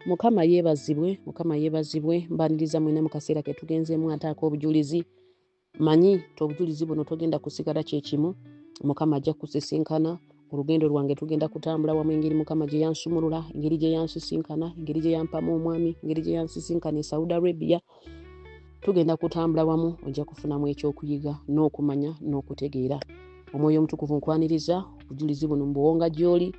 Mukama yeebazibwe mbaniriza mwena mu kaseera ke tugenzeemu ataako obujulizi. Manyi obujulizi buno togenda kusigala kyekimu. Mukama ajja kusisinkana. Olugendo lwange tugenda kutambula wamu engeri Mukama gye yansumulula, engeri gye yansisinkana, engeri gye yampamu omwami, engeri gye yansisinkana e Saudi Arabia. Tugenda kutambula wamu, ojja kufunamu ekyokuyiga n'okumanya n'okutegeera. Omwoyo omutukuvu nkwaniriza obujulizi buno mbuwonga gy'oli.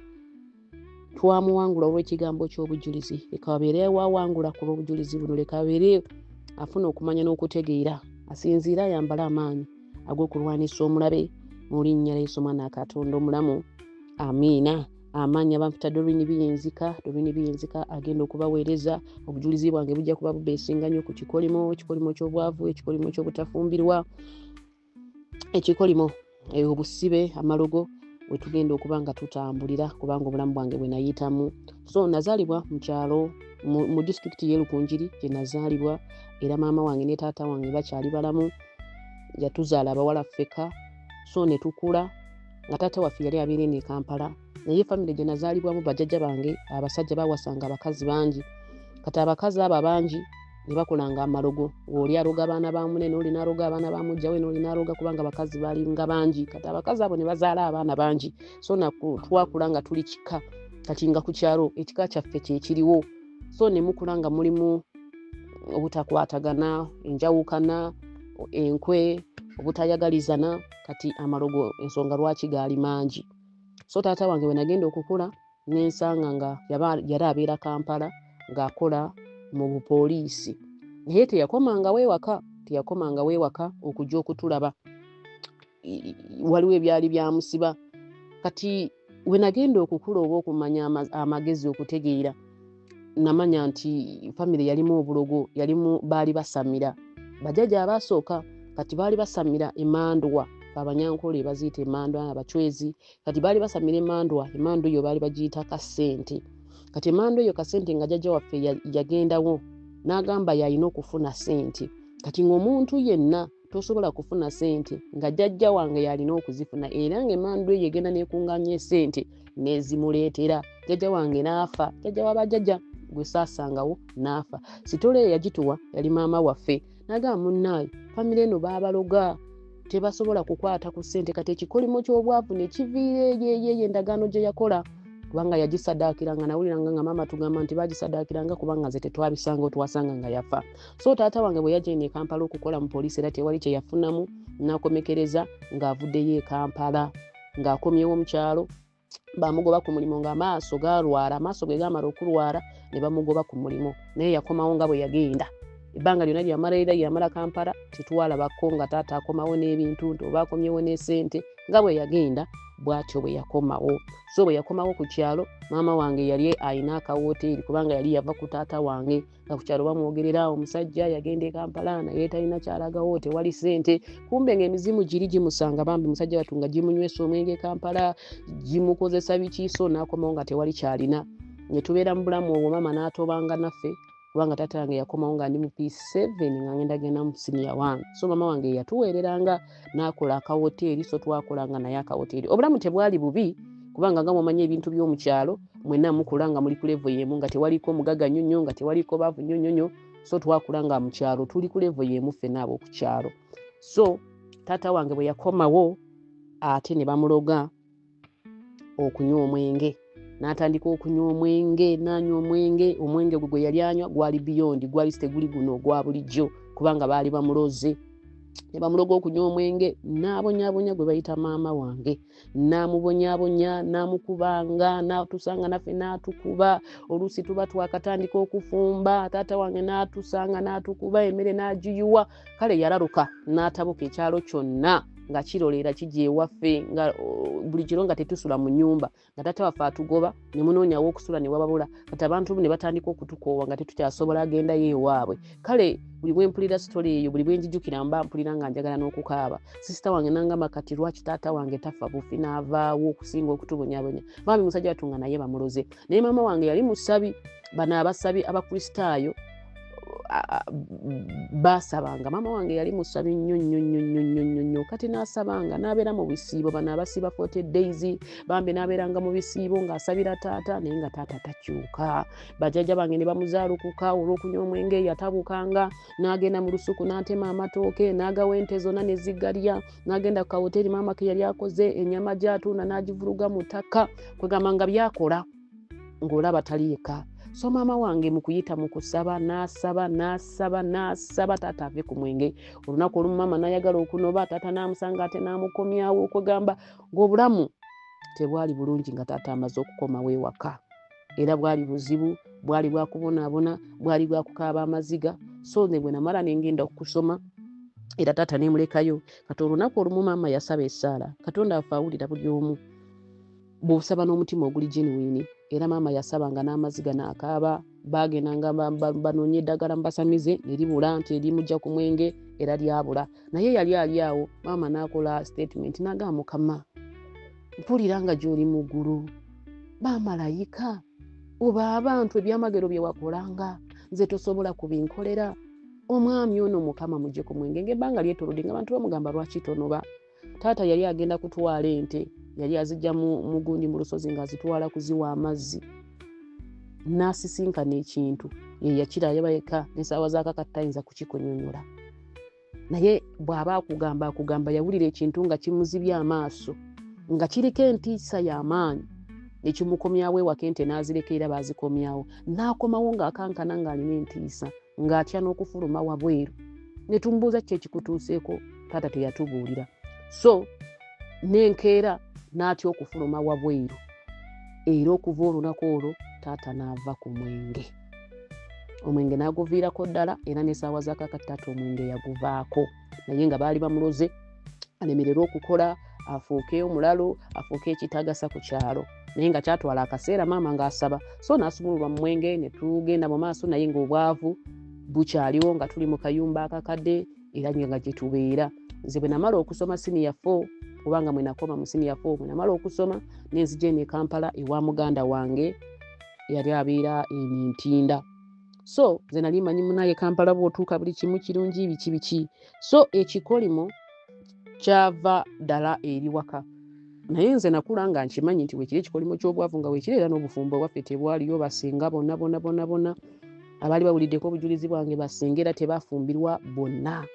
Twamuwangula olw'ekigambo ky'obujulizi. Leka abeere wawangula ku lw'obujulizi buno. Leka abeere afuna okumanya n'okutegeera. Asinziira ayambala amaanyi ag'okulwanisa omulabe mu linnya lya Yesu Mwana Katonda omulamu. Amiina. Amaanyi abanfuta Doreen Biyinzika agenda okubaweereza. Obujulizi bwange bujja kuba bubeesinga nnyo ku kikolimo ky'obwavu, ekikolimo ky'obutafumbirwa, ekikolimo obusibe, amalogo we tugenda okuba nga tutambulira kubanga obulamu bwange bwe nayitamu. So nazaalibwa mu kyalo mu disitulikiti y'e Lukunjiri gye nazaalibwa, era maama wange ne taata wange bakyali balamu. Yatuzaala abawala ffeka, so ne tukula nga taata waffe yali abeera ne Kampala. Naye famire gye nazaalibwamu bajjajja bange abasajja bawasanga abakazi bangi. Kati abakazi abo abangi ne bakolanga amalogo. Oli aroga abaana ba munne, n'oli n'aroga abaana ba mujjawe, n'oli n'aroga kubanga abakazi baali nga bangi. Kati abakazi abo ne bazaala abaana bangi. So twakula nga tuli kika. Kati nga ku kyalo ekika kyaffe kye kiriwo. So ne mukula nga mulimu obutakwatagana, enjawukana, enkwe, obutayagalizana. Kati amalogo ensonga lwaki gaali mangi. So taata wange we nagenda okukula n'ensanga nga yali abeera Kampala ng'akola mu bupoliisi. Naye teyakomanga weewaka okujja okutulaba. Waliwo ebyali byamusiba. Kati we nagenda okukula oba okumanya amagezi okutegeera, namanya nti famire yalimu obulogo, baali basamira. Bajjajja abasooka kati baali basamira emandwa. Abanyankole baziyita emandwa, abachwezi. Kati baali basamira emandwa. Emandwa eyo baali bagiyita kasente. Kati emandwa eyo kasente nga jjajja waffe yagendawo n'agamba yalina okufuna sente. Kati ng'omuntu yenna tosobola kufuna sente nga jjajja wange yalina okuzifuna, era ng'emandwa eyo egenda n'ekunganya sente n'ezimuleetera. Jjajja wange n'afa. Jjajja w'abajjajja gwe saasangawo n'afa. Sitole yagituwa yali maama waffe. N'agamba munnaaye famire eno baabaloga, tebasobola kukwata ku ssente. Kati ekikolimo ky'obwavu ne kiviira eyo endagaano gye yakola kubanga yagisadaakiranga. Nawuliranga nga maama tugamba nti bagisadaakiranga kubanga nze tetwabisanga twasanga nga yafa. So taata wange bwe yajja ne Kampala okukola mu poliisi era tewali kye yafunamu, n'akomekereza ng'avuddeyo e Kampala. Ng'akomyewo mu kyalo bamugoba ku mulimu ng'amaaso gaalwala. Amaaso ge gaamala okulwala ne bamugoba ku mulimu, naye yakomawo nga bwe yagenda. Ebbanga lyonna lyamala Kampala tetwalabako nga taata akomawo n'ebintu nti oba akomyewo n'essente. Nga bwe yagenda bw'atyo bwe yakomawo. So bwe yakomawo ku kyalo, maama wange yali ayina akawoteeri kubanga yali yava ku taata wange. Nga ku kyalo bamwogerera omusajja yagenda e Kampala naye talina kyalagawo, tewali ssente. Kumbe ng'emizimu giri gimusanga bambi musajja wattu nga gimunywesa omwenge e Kampala, gimukozesa biki. So n'akomawo nga tewali kyalina. Ne tubeera mu bulamu obwo, maama n'atobanga naffe kubanga taata wange yakomawo nga ndi mu P7 nga ngenda genda mu senior 1. So maama wange yatuweereranga n'akola akawoteeri. So twakolanga naye akawoteeri. Obulamu tebwali bubi kubanga nga mumanyi ebintu by'omu kyalo mwenna mukula nga muli ku level y'emu, nga tewaliko mugaga nnyo nga tewaliko baavu nnyo. So twakulanga mu kyalo tuli ku level y'emu ffenna ab'oku kyalo. So taata wange bwe yakomawo ate ne bamuloga okunywa omwenge. N'atandika okunywa omwenge, n'anywa omwenge. Omwenge gwe yali anywa gwali beyond, gwali teguli guno ogwa bulijjo kubanga baali bamuloze. Ne bamuloga okunywa omwenge, n'abonyaabonya gwe bayita maama wange. N'amubonyaabonya, n'amukubanga, n'atusanga naffe n'atukuba. Oluusi tuba twakatandika okufumba, taata wange n'atusanga n'atukuba, emmere n'agiyuwa. Kale yalaluka n'atabuka ekyalo kyonna nga kirolera kijja ewaffe, nga buli kiro nga tetusula mu nnyumba, nga taata waffe atugoba ne munoonyawo okusula ne wababula. Kati abantu ne batandika okutukoowa nga tetukyasobola agendayo ewaabwe. Kale buli bwe mpulira sitole eyo, buli bwe njijukira mba mpulira nga njagala n'okukaaba. Sisita wange n'angamba kati lwaki taata wange tafa bufi n'avaawo okusinga okutubonyaabonya. Bambi musajja wattu nga naye bamuloze. Naye maama wange yali musabi. Bano abasabi abakristaayo basabanga mama wange yali musabi nnyo kati nasabanga nabeera mu bisiibo bano abasiba 40 days bambe nabeeranga mu bisiibo ng'asabira taata naye nga taata takyuka bajjajja bange ne bamuzaalukuka olw'okunywa omwenge yatabukanga n'agenda mu lusuku n'atema amatooke n'agawa ente zonna ne zigalya n'agenda ku kawoteri maama ke yali akoze ennyama gy'atunda n'agivuruga mu ttaka kwegamba nga byakola ng'olaba taliika. So mama wange mu kuyita mu kusaba n'asaba taata ave ku mwenge. Olunaku olumu mama n'ayagala okunoba taata n'amusanga ate n'amukomyawo okugamba ng'obulamu tebwali bulungi nga taata amaze okukomawo ewaka. Era bwali buzibu, bwali bwa kubonaabona, bwali bwa kukaaba amaziga. So ne bwe namala ne ngenda okusoma era taata ne mulekayo. Kati olunaku olumu mama yasaba essaala. Katonda afa awulira buli omu. Bw'osaba n'omutima oguli genuine. Era mama yasabanga n'amaziga n'akaaba bagendanga banoonye eddagala mbasamize ne libula nti erimujja ku mwenge era lyabula. Naye yali ali awo mama n'akola statement n'agamba Mukama mpulira nga gy'oli mu ggulu bamalayika oba abantu ebyamagero bye wakolanga nze tosobola kubinkolera. Omwami ono Mukama mujje ku mwenge ng'ebbanga lyetolodde nga abantu bamugamba lwaki tonoba. Taata yali agenda kutwala ente yali azijja mu gundi mu lusozi ng'azitwala kuziwa amazzi n'asisinkana ekintu ye yakira yabayeka n'essaawa zaakakati tayinza kukikunnyonnyola. Naye bw'aba akugamba yawulira ekintu nga kimuzibya amaaso nga kiriko entiisa y'amaanyi nekimukomyawo ewaka ente n'azireka era baazikomyawo n'akomawo ng'akankana ng'alina entiisa ng'atya n'okufuluma wabweru. Ne tumubuuza kiki ekikutuuseeko taata teyatubuulira. So n'enkeera n'atya okufuluma wabweru era okuva olunaku olwo taata n'ava ku mwenge. Omwenge n'aguviirako ddala era n'essaawa zaakakati taata omwenge yaguvaako. Naye nga baali bamuloze alemererwa okukola afuuke omulalo afuuke ekitagasa ku kyalo. Naye nga kyatwala akaseera maama ng'asaba. So n'asumululwa mu mwenge ne tugenda mu maaso naye ng'obwavu bukyaliwo nga tuli mu kayumba akakadde era nga gye tubeera. Nze bwe namala okusoma senior 4 kubanga mwe nakoma mu senior 4 mwe namala okusoma nenzija eno e Kampala ewa muganda wange yali abeera Ntinda. So nze nali manyi munaye Kampala bw'otuuka buli kimu kirungi biki. So ekikolimo kyava ddala eri waka. Naye nze nakula nga nkimanyi nti weekiri ekikolimo ky'obwavu nga weekiri era n'obufumbo bwaffe tebwaliyo basinga bonna abaali bawuliddeko obujulizi bwange basinga era tebafumbirwa bonna.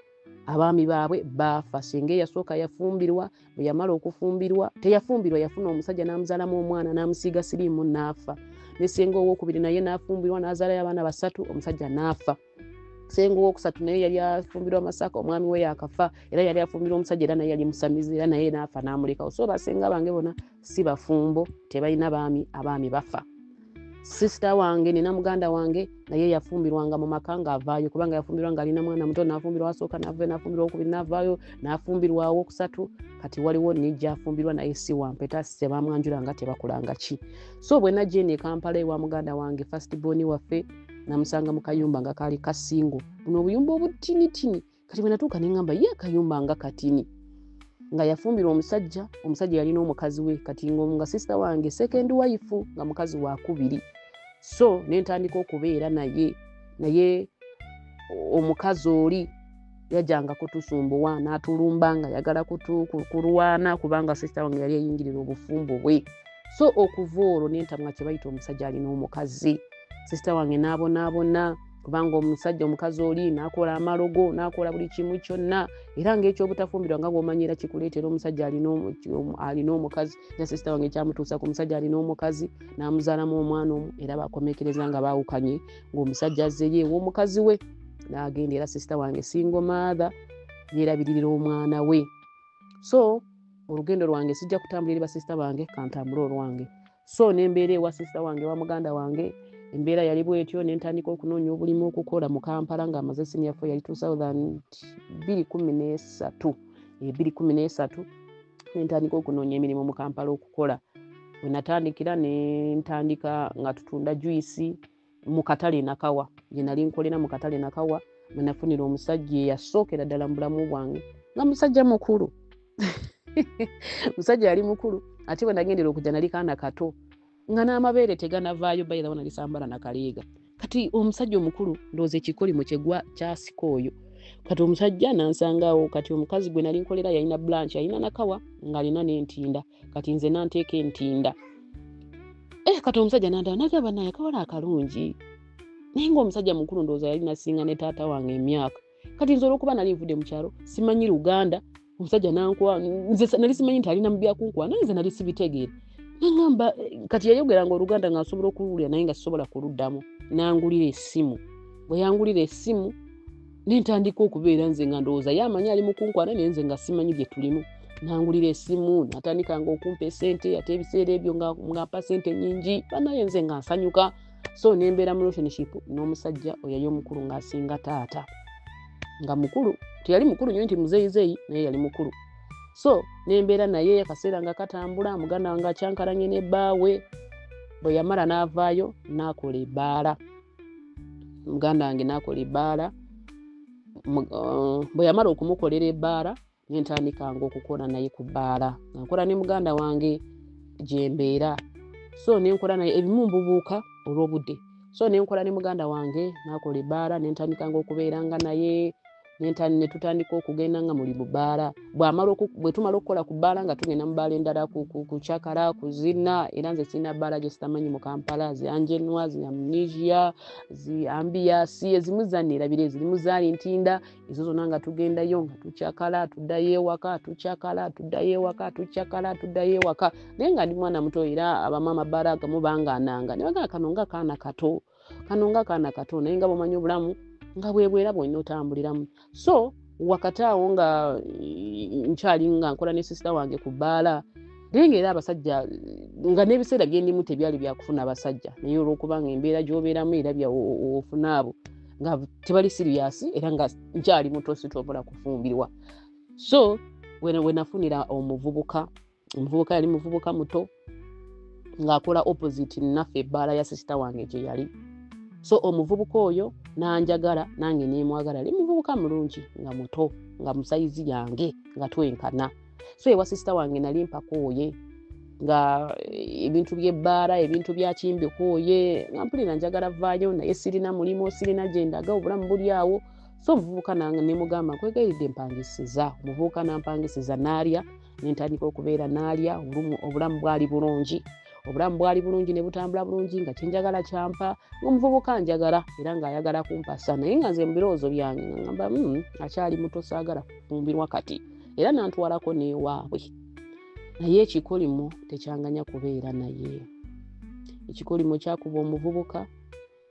Abaami baabwe baafa. Singa eyasooka yafumbirwa bwe yamala okufumbirwa teyafumbirwa yafuna omusajja n'amuzaalamu omwana n'amusiiga siriimu n'afa. Ne senga owookubiri naye n'afumbirwa n'azaalayo abaana 3 omusajja n'afa. Senga owookusatu naye yali afumbirwa Masaka omwami we yakafa era yali afumbirwa omusajja era naye yali musamizi era naye n'afa n'amulekawo. So basenga bange bonna si bafumbo tebalina baami, abaami bafa. Sister wange nina muganda wange naye yafumbirwanga mu maka ng'avaayo kubanga yafumbirwa ng'alina mwana muto n'afumbirwa asooka n'avaayo n'afumbirwa okubiri n'avaayo n'afumbirwa owokusatu kati waliwo n'ejja afumbirwa naye si wampeta tebamwanjulanga tebakolanga ki. So bwe najja eno e Kampala ewa muganda wange first born waffe namusanga mu kayumba nga kaali kasingo buno obuyumba obutinitini. Kati bwe natuuka ne ngamba ye akayumba nga katini nga yafumbirwa omusajja yalina omukazi we kati nga sister wange second wife nga mukazi wa kubiri. So nentandika okubeera naye omukazi oli yajjanga kutusumbuwa n'atulumbanga yagala kulwana kubanga sister wange yali eyingirira obufumbo bwe. So okuva olwo nentamwa kye bayita omusajja alina omukazi. Sister wange n'abonaabona kubanga omukazi oli n'akola amalogo n'akola buli kimu kyonna era ng'ekyobutafumbirwa nga bw'omanyira kikuleetera omusajja alina omukazi. Ne sister wange kyamutuusa ku musajja alina omukazi n'amuzaalamu omwana omu era bakomekereza nga baawukanye ng'omusajja azzeyo ew'omukazi we n'agenda era sister wange single mother yeerabiririra omwana we. So olugendo lwange sijja kutambula eri basista bange kantambula olwange. So nembeera ewa sister wange wa muganda wange embeera yali bwetyo nentandika okunoonya obulimu okukola mu Kampala nga amaze senior 4 yali 2013 nentandika okunoonya emirimu mu Kampala okukola. Bwe natandikira nentandika nga tutunda juice mu katale Nakawa. Gye nali nkolera mu katale Nakawa mwe nafunira omusajja eyasookera ddala mu bulamu bwange nga musajja mukulu. Musajja yali mukulu ate bwe nagendera okujja nali kaana kato nga n'amabeere teganavaayo bayira nali sambala na kaleega. Kati kati omusajja omukulu ndooza ekikolimo kyegwa kyasika oyo kati omusajja nansangawo kati omukazi gwe nali nkolera yalina branch yalina nakawa ng'alina n'entinda kati nze nanteeka entinda kati omusajja nagamba naye akawala akalungi naye ng'omusajja mukulu ndooza yali nasinga ne taata wange emyaka kati nze olw'okuba nali nvudde mu kyalo simanyi Luganda omusajja nankuwa nze nali simanyi nti alina mu byakunkuwa naye nze nali sibitegeera nangamba kati yayogeranga Oluganda ng'asobola okuwulira naye nga sisobola kuluddamu nangulira essimu bwe yangulira essimu nentandika okubeera nze nga ndowooza yamanyi ali mu kunkwana naye nze nga simanyi bye tulimu nangulira essimu natandikanga okumpa esente ate ebiseera ebyo ng'ampa sente nnyingi banaye nze nga nsanyuka so nembeera mu relationship n'omusajja oyo yali omukulu ng'asinga taata nga mukulu teyali mukulu nnyo nti muzeyizeyi naye yali mukulu so nembeera naye akaseera nga katambula muganda wange akyankalanye ne bbaawe bwe yamala n'avaayo n'akola ebbaala muganda wange n'akola ebbaala bwe yamala okumukolera ebbaala nentandikanga okukola naye ku bbaala nkola ne muganda wange gyembeera so nenkola naye ebimu mbubuuka olw'obudde so nenkola ne muganda wange n'akola ebbaala nentandikanga okubeeranga naye ne tutandika okugenda nga muli bbaala bwe tumala okukola ku bbaala nga tugenda mu bbaala endala ku Kyakala kuzina era nze sirina bbaala gye sitamanyi mu Kampala zi Anjenwa zi Amnesia zi Ambias ezimu zanneerabira ezirimu zaali ntinda ezo zonna nga tugendayo nga tukyakala tuddayo ewaka tukyakala tuddayo ewaka tukyakala tuddayo ewaka naye nga ndi mwana muto era abamama bbaala agamu bangaananga ne bagamba kano nga kaana kato naye nga bw'omanyi obulamu nga bwebwera bwonna otambuliramu so wakati awo nga nkyali nga nkola ne sister wange ku bbaala naye ng'era abasajja nga n'ebiseera byendimu tebyali byakufuna abasajja naye olw'okuba nga embeera gy'obeeramu era ofuna abo nga tebali siriasi era nga nkyali muto sitobola kufumbirwa so we nafunira omuvubuka yali muvubuka muto ng'akola opposite naffe ebbaala ya sister wange gye yali so omuvubuka oyo nanjagala nange nemwagala ali muvubuka mulungi nga muto nga musayizi yange nga twenkana so ewa sister wange nali mpakooye nga ebintu by'ebbaala ebintu bya kimbikooye nga mpulira njagala vaayo naye sirina mulimu sirina gyendaga obulamu buli awo so omuvubuka nange nemugamba nkwegayiridde mpangisiza omuvubuka nampangisiza naalya nentandika okubeera naalya obulamu bwali bulungi ne butambula bulungi nga kyenjagala kyampa ng'omuvubuka njagala era ng'ayagala kumpasa naye nga nze mu birowoozo byange ngamba akyali muto saagala kufumbirwa kati era nantwalako n'ewaabwe naye ekikolimo tekyanganya kubeera naye ekikolimo kyakuba omuvubuka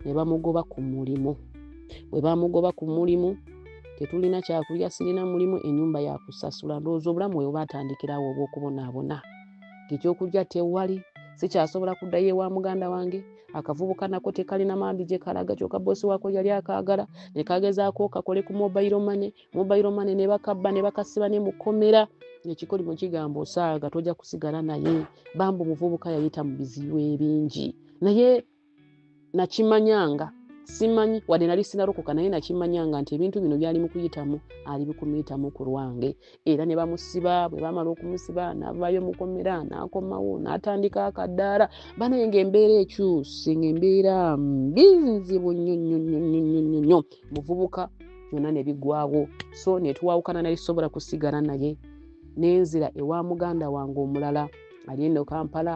ne bamugoba ku mulimu bwe bamugoba ku mulimu tetulina kyakulya sirina mulimu ennyumba yakusasula ndowooza obulamu bwe batandikirawo obw'okubonaabona ng'ekyokulya tewali sikyasobola kuddayo ewa muganda wange akavubuka nako tekalina mambi gye kalaga kyokka boosi wako yali akaagala ne kagezaako kakole ku mobile money ne bakabba ne bakasiba ne mukomera ekikolimo kigamba osaaga tojja kusigala naye bamba omuvubuka yayita mu bizibu ebingi naye nakimanyanga simanyi wadde nali sinarokoka naye nakimanyanga nti ebintu bino byali mu kuyitamu ali bikumuyitamu ku lwange era ne bamusiba bwe bamala okumusiba n'avaayo mukomera n'akomawo n'atandika akaddaala banaye ng'embeera ekyuse ng'embeera mbizibu nnyo muvubuka byonna ne biggwawo so ne tuwaawukana nali sobola kusigala naye nenzira ewa muganda wange omulala ali eno Kampala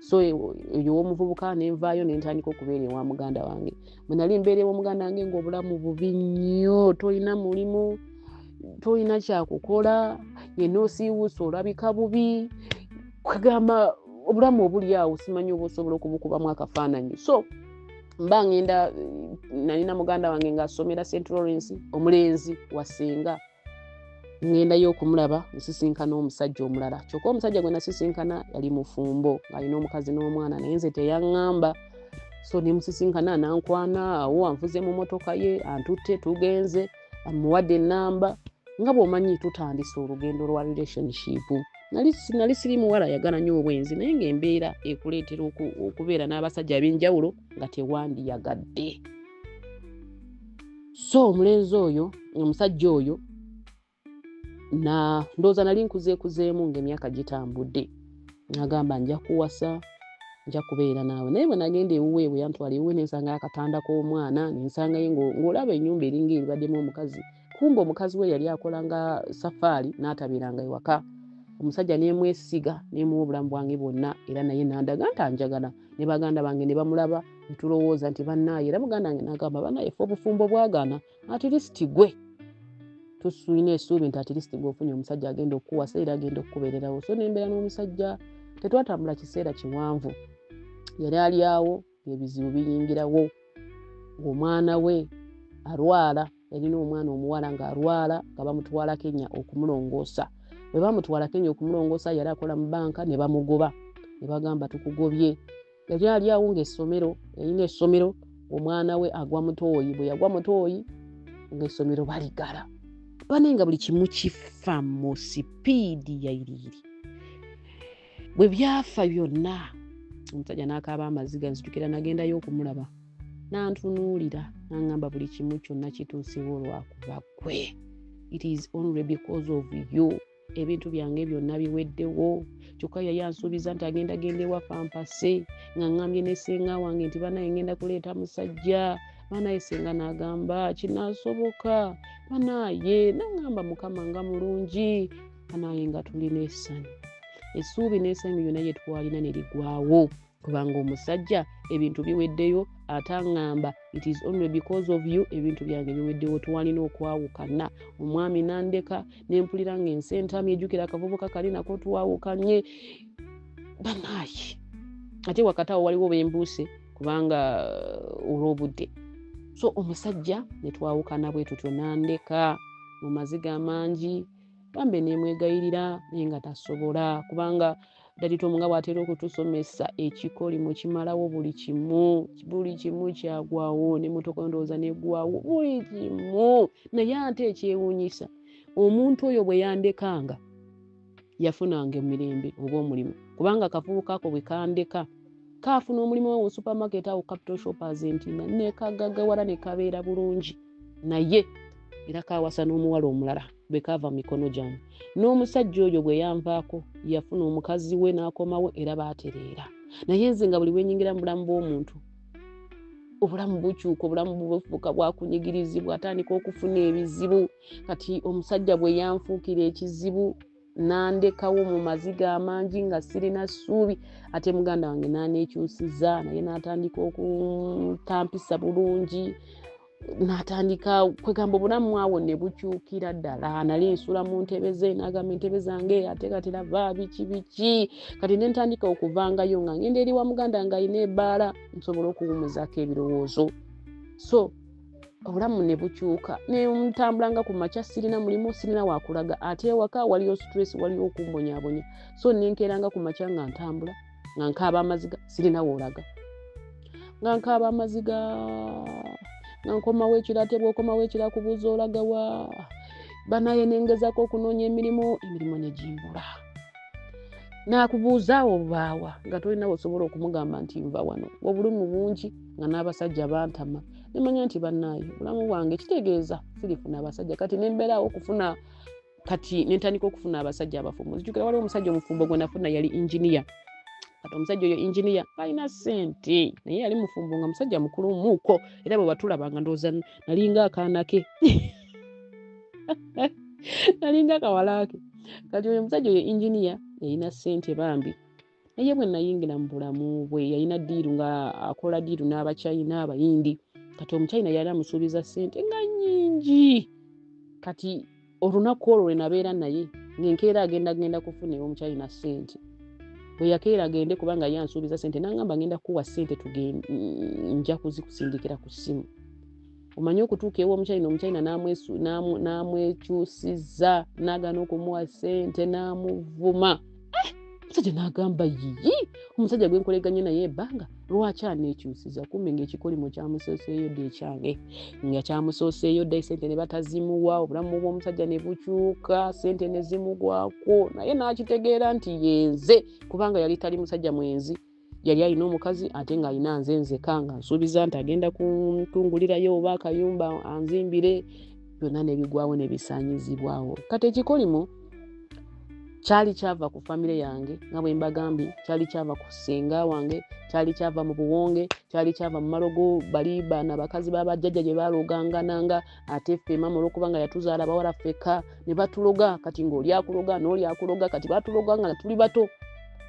so eyo omuvubuka nenvaayo nentandika okubeera ewa muganda wange bwe nali mbeera ewa muganda wange ng'obulamu bubi nnyo tolina mulimu tolina kyakukola yenna osiiwuusa olabika bubi kagamba obulamu obuli awo simanyi oba osobola okubukubamu akafaananyi so mba ngenda nalina muganda wange ng'asomera St. Lawrence omulenzi wasenga ngendayo okumulaba nsisinkana omusajja omulala kyokka omusajja gwe nasisinkana yali mufumbo alina omukazi n'omwana naye nze teyaŋŋamba so ne musisinkana nankwana awo anvuze mu motoka ye antutte tugenze amuwadde ennamba nga bw'omanyi tutandise olugendo lwa relationship nali siri muwala yagala nnyo obwenzi naye ng'embeera ekuleetera okubeera n'abasajja ab'enjawulo nga tewandiyagadde so omulenzi oyo omusajja oyo ndowooza nali nkuzeekuzeemu ng'emyaka gitambudde nagamba nja kuwasa nja kubeera naawe. Naye bwe nagenda ewuwe bwe yantwala ewuwe nensanga akatanda k'omwana nensanga ye ng'olaba ennyumba eringa eribaddemu omukazi. Kumbe omukazi we yali akolanga safaari n'atabeeranga ewaka. Omusajja n'emwesiga n'emuwa obulamu bwange bwonna era naye nandaga nti anjagala. Ne baganda bange ne bamulaba ne tulowooza nti bannaaye era muganda wange n'agamba bannaaye ffe obufumbo bwagaana at least gwe tulina essuubi nti at least gwe ofunye omusajja agenda okukuwasa era agenda okukubeererawo. So nembeera n'omusajja tetwatambula kiseera kiwanvu. Yali ali awo ebizibu biyingirawo ng'omwana we alwala. Yalina omwana omuwala ng'alwala nga bamutwala Kenya okumulongoosa. Bwe bamutwala Kenya okumulongoosa yali akola mu banka ne bamugoba ne bagamba tukugobye. Yali ali awo ng'essomero yalina essomero omwana we agwa mutooyi. Bwe yagwa mutooyi ng'essomero baligala. Bane nga buli kimu kifa mu sipiidi yairiiri. Bwe byafa byonna omusajja n'akaaba amaziga nzitukira nagendayo okumulaba. Nantunuulira n'angamba buli kimu kyonna kituusewo olwakuba ggwe. It is only because of you. Ebintu byange byonna biweddewo. Kyokka yali ansuubiza nti agenda ewaka mpase nga ngambye ne ssenga wange nti banaye ngenda kuleeta musajja. Banaye ssenga n'agamba kinaasoboka. Banaye n'angamba Mukama nga mulungi. Banaye nga tulina essanyu. Essuubi n'essanyu byonna bye twalina ne ligwawo kubanga omusajja ebintu biweddeyo atangamba it is only because of you. Ebintu byange biweddewo twalina okwawukana. Omwami nandeka nempulira ng'ensi entamye ejjukira akavubuka kali nako twawukanye. Banaye ate wakati awo waliwo bembuuse kubanga olw'obudde. So omusajja ne twawukana bwe tutyo nandeka mu maziga amangi. Bambe nemwegayirira naye nga tasobola kubanga Dadito Munga bw'atera okutusomesa ekikolimo kimalawo buli kimu kyagwawo ne motoka ndowooza neggwawo buli kimu. Naye ate ekyewuunyisa omuntu oyo bwe yandekanga yafunanga emirembe oba omulimu kubanga akafubuka ako bwe kandeka kaafuna omulimu wa supermarket awo Capital Shoppers Ntina ne kagaggawala ne kabeera bulungi naye era kawasa n'omuwala omulala bwe kaava mikono gyange. N'omusajja oyo bwe yanvaako yafuna omukazi we n'akomawo era baatereera. Naye nze nga buli wenyingira mu bulamu bw'omuntu obulamu bukyuka, obulamu bufuuka bwakunyigirizibwa atandika okufuna ebizibu. Kati omusajja bwe yanfuukira ekizibu nandekawo mu maziga amangi nga sirina ssuubi. Ate muganda wange n'aneekyusiza naye n'atandika okutampisa bulungi. N'atandika kwegamba obulamu awo ne bukyukira ddala. Nali nsula mu ntebe ze n'agamba entebe zange ate kati lava biki. Kati ne ntandika okuvangayo nga ngenda eri wa muganda nga ayina ebbaala nsobola okuwumuzaako ebirowoozo. So obulamu ne bukyuka. Ne ntambulanga ku makya sirina mulimu sirina wakulaga. Ate ewaka waliyo stress waliyo okumbonyaabonya. So nenkeeranga ku makya nga ntambula nga nkaaba amaziga sirina woolaga. Nga nkaaba amaziga nkomawo ekiro ate bw'okomawo ekiro akubuuza olaga wa. Banaye nengezaako okunoonya emirimu ne gimbula. N'akubuuza obaawa nga tolina osobola okumugamba nti nva wano. Obulamu bungi nga n'abasajja bantama. Nemanya nti bannaaye obulamu bwange kitegeeza sirifuna abasajja. Kati nembeerawo okufuna kati nentandika okufuna abasajja abafumbo. Nzijukira waliwo omusajja omufumbo gwe nafuna yali engineer. Kati omusajja oyo engineer alina ssente naye yali mufumbo nga musajja mukulu muuko era bwe batulabanga ndowooza nalinga akaana ke. Nalinga kawala ke. Kati oyo omusajja oyo engineer yalina ssente bambi. Naye bwe nayingira mu bulamu bwe yalina ddiiru nga akola ddiiru n'Abachina Abayindi. Kati Omuchina yali amusuubiza ssente nga nnyingi. Kati olunaku olwo lwe nabeera naye ng'enkeera agenda kufuna Omuchina ssente. Bwe yakeera agende kubanga yansuubiza ssente n'angamba ngenda kuwa ssente nja kuzikusindikira ku ssimu. Omanyi okutuuka ewa Omuchina n'amwekyusiza n'agaana okumuwa ssente n'amuvuma. Omusajja n'agamba yiyi omusajja gwe nkoleganye naye ebbanga lwaki aneekyusiza kumbe ng'ekikolimo kyamusooseeyo dda ekyange nga kyamusooseeyo dda ssente ne batazimuwa obulamu bw'omusajja ne bukyuka ssente ne zimugwako naye n'akitegeera nti yenze kubanga yali tali musajja mwenzi yali alina omukazi ate ng'alina nze nzeka nga nsuubiza nti agenda kuntungulirayo oba akayumba anzimbire byonna ne bigwawo ne bisaanyizibwawo. Kati ekikolimo kyali kyava ku famire yange nga bwe mbagambye, kyali kyava ku ssenga wange, kyali kyava mu buwonge, kyali kyava mu malogo bali bana bakazi babajjajja gye balogangananga, ate ffe mama olwokubanga yatuzaala bawala ffekka ne batuloga, kati ng'oli akuloga n'oli akuloga, kati batuloganga nga tuli bato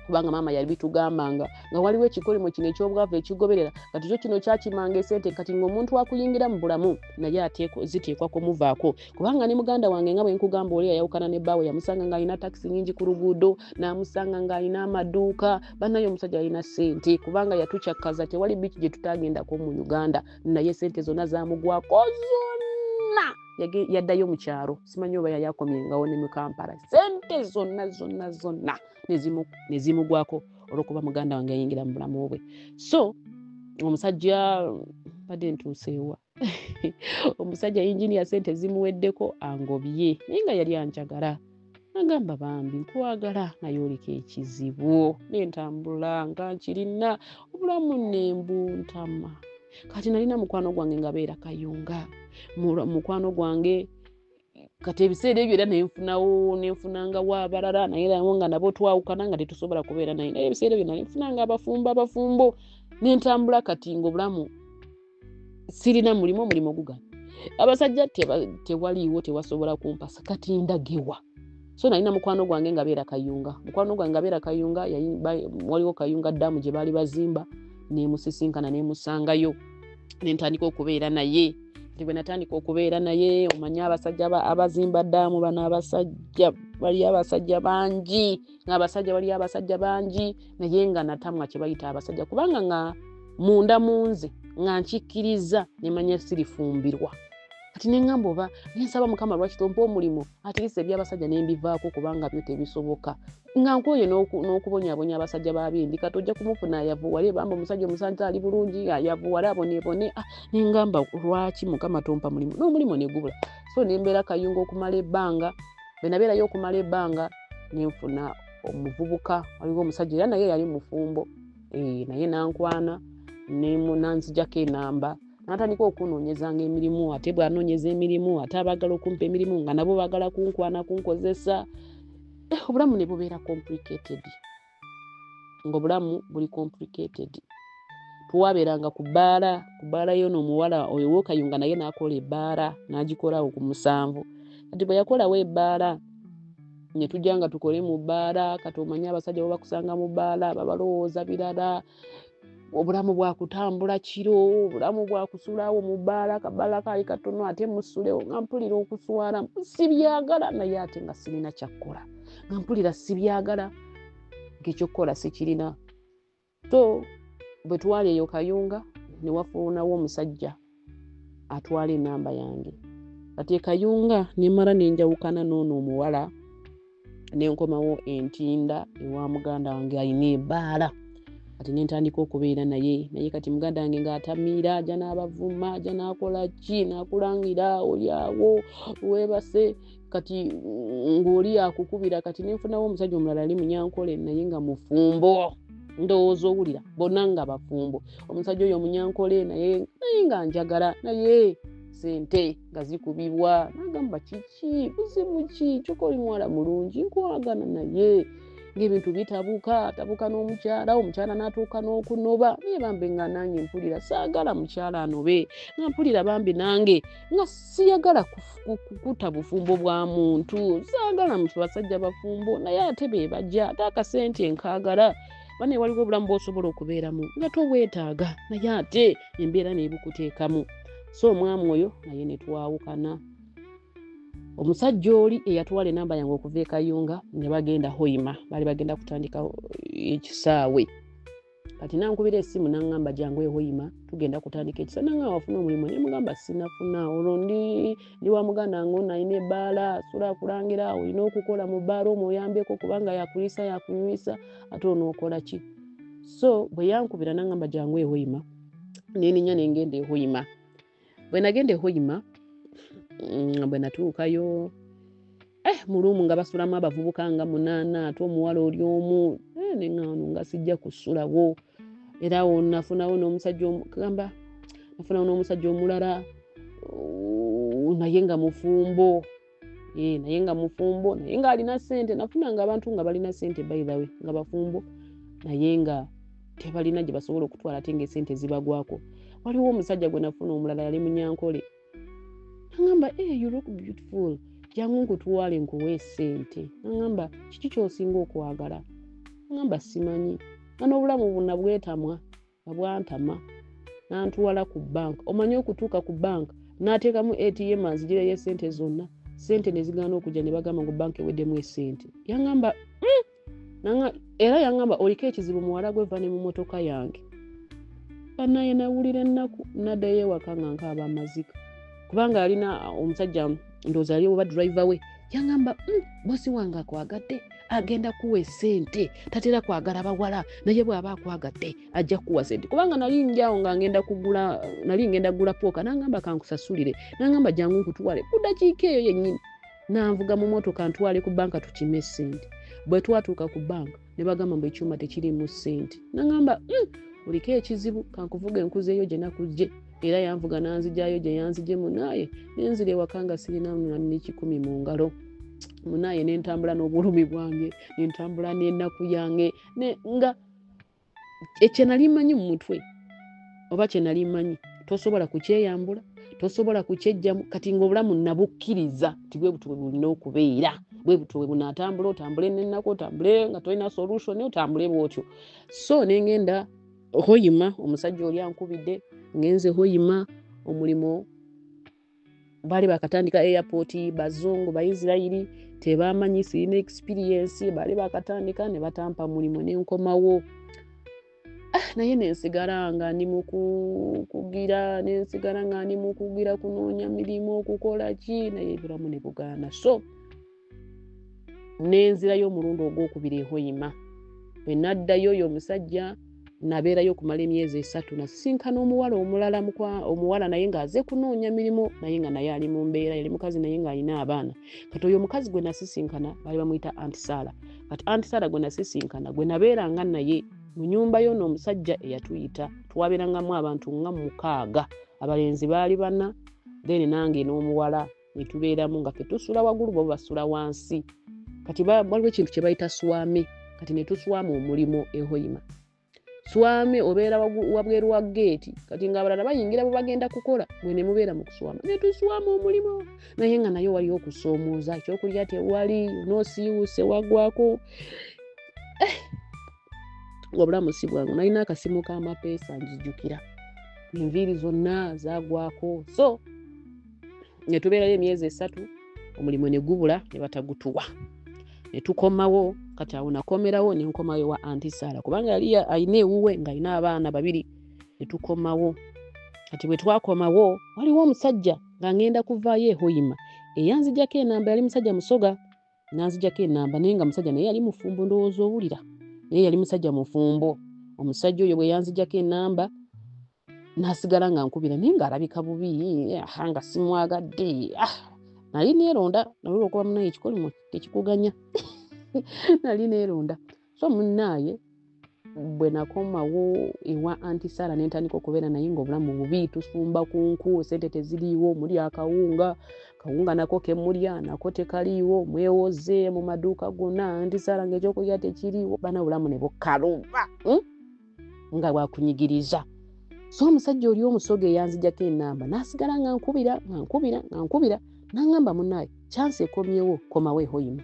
kubanga mama yali bitugambanga nga waliwo ekikolimo kino eky'obwavu ekigoberera, kati kyo kino kyakimanga esente, kati ng'omuntu akuyingira mu bulamu naye ziteekwa kumuvaako, kubanga ne muganda wange nga bwe nkugamba oli yayawukana ne bbaawe yamusanga ng'alina takisi nnyingi ku luguudo, n'amusanga ng'alina amaduuka, bannaye omusajja alina ssente kubanga yatukyakkaza tewali biiki gye tutaagendako mu Uganda, naye ssente zonna zaamugwako zonna. Yaddayo mu kyalo, simanyi oba yali akomyengawo ne mu Kampala, ssente zonna ne zimugwako olw'okuba muganda wange yayingira mu bulamu bwe. So omusajja badde ntuuseewa omusajja yinginiya ssente zimuweddeko angobye, naye nga yali anjagala, agamba bambi nkwagala naye oliko ekizibu, nentambula nga nkirina obulamu nembuntama. Kati nalina mukwano gwange nga beera Kayunga, mukwano gwange kati ebiseera ebyo era nenfunangawo abalala naye nabo nga nabo twawukana nga tetusobola kubeera naye, naye ebiseera ebyo nenfunanga abafumbo nentambula, kati ng'obulamu sirina mulimu gugana, abasajja tewaliiwo tewasobola kumpasa, kati ndagewa. So nalina mukwano gwange nga beera Kayunga, waliwo Kayunga ddamu gye baali bazimba, nemusisinkana nemusangayo nentandika okubeera naye. Bwe natandika okubeera naye omanyi abasajja abazimba ddamu bano abasajja bali abasajja bangi naye nga natamwa kye bayita abasajja kubanga nga munda munze nga nkikkiriza nemanya sirifumbirwa. Kati neŋŋamba oba nensaba Mukama lwaki tompa omulimu ate lise ebyabasajja nembivaako kubanga byo tebisoboka, nga nkooye n'okubonyabonya abasajja babindi, kati ojja kumufuna ayavuwale bamba omusajja omusanza ali bulungi ayavuwale abonebone. Neŋŋamba lwaki Mukama tompa mulimu, n'omulimu negubula. So nembeera Kayunga okumala ebbanga, bwe nabeerayo okumala ebbanga nenfuna omuvubuka, waliwo omusajja era naye yali mufumbo naye nankwana nanzijako enamba, natandika okunoonyezanga emirimu, ate bw'anoonyeza emirimu ate abagala okumpa emirimu nga nabo bagala kunkwana kunkozesa. Obulamu ne bubeera complicated, ng'obulamu buli complicated. Tuwabeeranga ku bbaala y'ono omuwala oyo w'Okayunga naye n'akola ebbaala n'agikolawo ku 7. Kati bwe yakolawo ebbaala ne tujja nga tukole mu bbaala, kati omanyi abasajja bwe bakusanga mu bbaala babalowooza birala, obulamu bwakutambula kiro, obulamu bwakusulawo mu bbaala, kabbaala kaali katono ate musulewo, nga mpulira okuswala sibyagala naye ate nga sirina kyakkola, nga mpulira sibyagala ng'ekyokkola sikirina. So bwe twali eyo Kayunga ne wafunawo omusajja atwala enamba yange, kati Kayunga nemala nenjawukana n'ono omuwala nenkomawo Entinda ewa muganda wange alina ebbaala, kati nentandika okubeera naye kati muganda wange ng'atamiira ajja n'abavuma ajja n'akola ki n'akulangira oli awo weebase, kati ng'oli akukubira. Kati nenfunawo omusajja omulala ali Munyankole naye nga mufumbo, ndowooza owulira bonna nga bafumbo. Omusajja oyo Munyankole naye nga njagala, naye sente nga zikubibwa. Nagamba kiki buzibu ki, kyokoli muwala mulungi nkwagana naye ng'ebintu bitabuka omukyala n'atuuka n'okunoba, naye bambi nga nange mpulira saagala mukyala anobe, nga mpulira bambi nange nga siyagala kukuta bufumbo bwa muntu, saagala mu basajja bafumbo naye ate be bajja ate akasente nkaagala. Bane waliwo obulamu bw'osobola okubeeramu nga toweetaaga naye ate embeera neebukuteekamu. So omwami oyo naye ne twawukana. Omusajja oli eyatwala enamba yange okuva e Kayunga ne bagenda Hoima, baali bagenda kutandika ekisaawe. Kati nankubira essimu n'aŋŋamba jangu e Hoima tugenda kutandika ekisaawe. N'aŋŋamba wafuna omulimu, ne mugamba sinafuna, olwo ndi wa muganda wange ono alina ebbaala asobola kulangira olina okukola mu bbaala omwo oyambeko kubanga yakunywisa ate onookola ki. So bwe yankubira n'aŋŋamba jangu e Hoima, neninya nengenda e Hoima. Bwe nagenda e Hoima bwe natuukayo mulumu nga basulamu abavubuka nga 8 ate omuwala oli omu neŋŋano nga sijja kusulawo. Era awo nafunawo n'omusajja omulala naye nga mufumbo, naye nga mufumbo naye nga alina ssente. Nafunanga abantu nga balina ssente by the way nga bafumbo naye nga tebalina gye basobola okutwala ate ng'essente zibagwako. Waliwo omusajja gwe nafuna omulala yali Munyankole. Nangamba you look beautiful. Jangu nkutwale nkuwe ssente. Nangamba kiki ky'osinga okwagala? Nangamba simanyi. N'obulamu bwonna bwetamwa bwantama. N'antuwala ku bank. Omanyi okutuuka ku bank n'ateekamu ATM anzigireyo essente zonna. Ssente ne zigaana okujja ne bagamba ngu bank eweddemu essente. Yangamba era yangamba oliko ekizibu muwala gwe va ne mu mmotoka yange. Banaye nawulira ennaku naddayo ewaka nga nkaaba amazika. Kubanga alina omusajja ndowooza ali oba driver we. Yangamba bosi wange akwagadde agenda kuwa essente tatera kwagala bawala naye bw'aba akwagadde ajja kuwa ssente. Kubanga nali njaawo nga ngenda kugula pooka n'angamba kankusasulire. N'angamba jangu nkutuwale ku ddakiika eyo yennyini. N'anvuga mu mmotoka ntwale ku banka tukime ssente. Bwe twatuuka ku banka ne bagamba mbu ekyuma tekirimu ssente. N'angamba oliko ekizibu kankuvuga enkuzeeyo gye nakujje. Era yanvuga n'anzijjayo gye yanzije munaaye nenzira ewaka nga sirina n'ekikumi mu ngalo. Munaaye n'entambula n'obulumi bwange n'entambula n'ennaku yange nga ekye nali mmanyi mu mutwe oba kye nali mmanyi tosobola kukyeyambula tosobola kukyejjamu kati ng'obulamu nabukkiriza ti bwe buto bwe bulina okubeera bwe buto bwe bunaatambula otambule n'ennaku otambule nga tolina solution otambule bw'otyo. So n'engenda Hoima omusajja oli ankubidde ngenze Hoima omulimo bali bakatandika airport bazungu Baisirairi tebamanyi sirina experience bali bakatandika ne batampa mulimo n'enkomawo. Naye nensigala nga ndi mu kugira nensigala nga ndi mu kugira kunoonya mirimu okukola ki naye ebiramu ne bugaana. So nenzirayo omulundi ogwokubiri Hoima. Bwe naddayo oyo omusajja nabeerayo okumala emyezi 3 nasisinkana omuwala omulala omuwala naye ng'aze kunoonya mirimu naye nga naye ali mu mbeera yali mukazi naye ng'alina abaana. Kati oyo omukazi gwe nasisinkana bali bamuyita Anti Sara. Kati Anti Sara gwe nasisinkana gwe nabeeranga naye mu nnyumba yo n'omusajja eyatuyita twabeerangamu abantu nga 6 abalenzi baali 4 then nange n'omuwala ne tubeeramu nga tusula waggulu bo basula wansi. Kati waliwo ekintu kye bayita swame kati ne tuswama omulimo Hoima. Swame obeera wabweru wa gate kati ng'abalala bayingira bo bagenda kukola mwe ne mubeera mu kuswama ne tuswama omulimo naye nga nayo waliyo okusoomooza ekyokulya tewali noosiiwuse waggwako. Obulamu si bwangu nalina akasimu k'amapeesa nzijjukira enviiri zonna zaagwako. So ne tubeerayo emyezi 3 omulimo ne gubula ne batagutuwa ne tukomawo. Kati awo nakomerawo ne nkomayo wa Anti Sara kubanga yali ayina ewuwe ng'alina abaana 2 ne tukomawo. Kati bwe twakomawo waliwo omusajja nga ngenda kuvaayo Hoima eyanzijjako enamba yali musajja musoga n'anzijjako enamba naye nga musajja naye yali mufumbo ndowooza owulira naye yali musajja mufumbo. Omusajja oyo bwe yanzijjako enamba n'asigala nga nkubira naye ng'alabika bubi nga simwagadde. Nali neeronda nalula okuba munaye ekikolimo tekikuganya nali neeronda. So munaaye bwe nakomawo ewa Anti Sara ne ntandika okubeera naye ng'obulamu bubi tusumba ku nku ssente teziriiwo muli kawunga nako kemulya nako tekaliiwo mwewoze mu maduuka gonna Anti Sara ng'ekyokulya tekiriiwo bana obulamu ne bukkalumba nga bwakunyigiriza. So omusajja oli omusoga eyanzijjako enamba n'asigala nga nkubira n'angamba munaaye chance ekomyewo komawo Hoima.